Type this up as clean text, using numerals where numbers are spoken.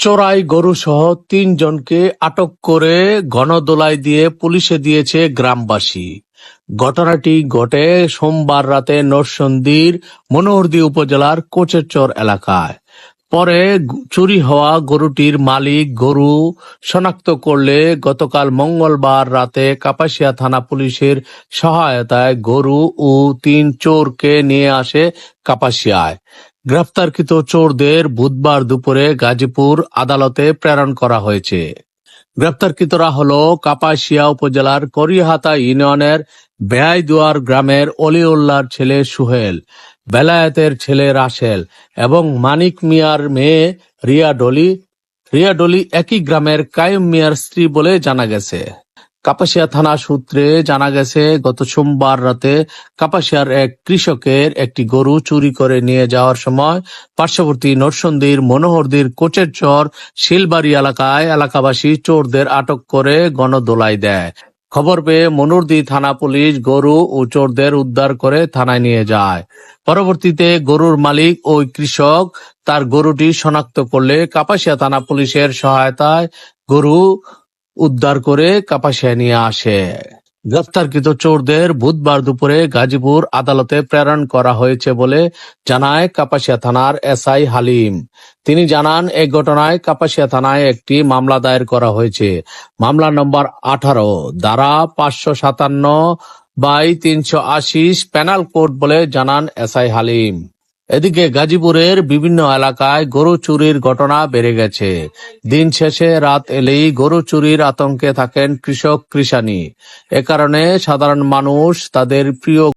চোরাই গরু সহ ৩ জনকে আটক করে গণদোলাই দিয়ে পুলিশে দিয়েছে গ্রামবাসী। ঘটনাটি ঘটে সোমবার রাতে নরসিংদীর মনোহরদী উপজেলার কোচেরচর এলাকায়। পরে চুরি হওয়া গরুটির মালিক গরু শনাক্ত করলে গতকাল মঙ্গলবার রাতে কাপাসিয়া থানা পুলিশের সহায়তায় গরু ও ৩ চোরকে নিয়ে আসে কাপাসিয়ায়। গ্রেফতারকৃত চোরদের বুধবার দুপুরে গাজীপুর আদালতে প্রেরণ করা হয়েছে। গ্রেপ্তারকৃতরা হলো কাপাসিয়া উপজেলার করিহাতা ইউনিয়নের বেয়াইদুয়ার গ্রামের অলিউল্লাহর ছেলে সুহেল, বেলায়েতের ছেলে রাসেল এবং মানিক মিয়ার মেয়ে রিয়া ডলি। রিয়া ডলি একই গ্রামের কাইম মিয়ার স্ত্রী বলে জানা গেছে। কাপাসিয়া থানা সূত্রে জানা গেছে, গত সোমবার রাতে কাপাসিয়ার এক কৃষকের একটি গরু চুরি করে নিয়ে যাওয়ার সময় পার্শ্ববর্তী নরসিংদীর মনোহরদীর কোচেরচর শিলবাড়ি এলাকায় এলাকাবাসী চোরদের আটক করে গণদোলাই দেয়। খবর পেয়ে মনোহরদী থানা পুলিশ গরু ও চোরদের উদ্ধার করে থানায় নিয়ে যায়। পরবর্তীতে গরুর মালিক ওই কৃষক তার গরুটি শনাক্ত করলে কাপাসিয়া থানা পুলিশের সহায়তায় গরু উদ্ধার করে কাপাসিয়ায় নিয়ে আসে। গ্রেফতারকৃত চোরদের বুধবার দুপুরে গাজীপুর আদালতে প্রেরণ করা হয়েছে বলে জানায় কাপাসিয়া থানার এসআই হালিম। তিনি জানান, এই ঘটনায় কাপাসিয়া থানায় একটি মামলা দায়ের করা হয়েছে। মামলা নম্বর 18 ধারা 557/380 পেনাল কোড বলে জানান এসআই হালিম। এদিকে গাজীপুরের বিভিন্ন এলাকায় গরু চুরির ঘটনা বেড়ে গেছে। দিন শেষে রাত এলেই গরু চুরির আতঙ্কে থাকেন কৃষক কৃষানি। এ কারণে সাধারণ মানুষ তাদের প্রিয়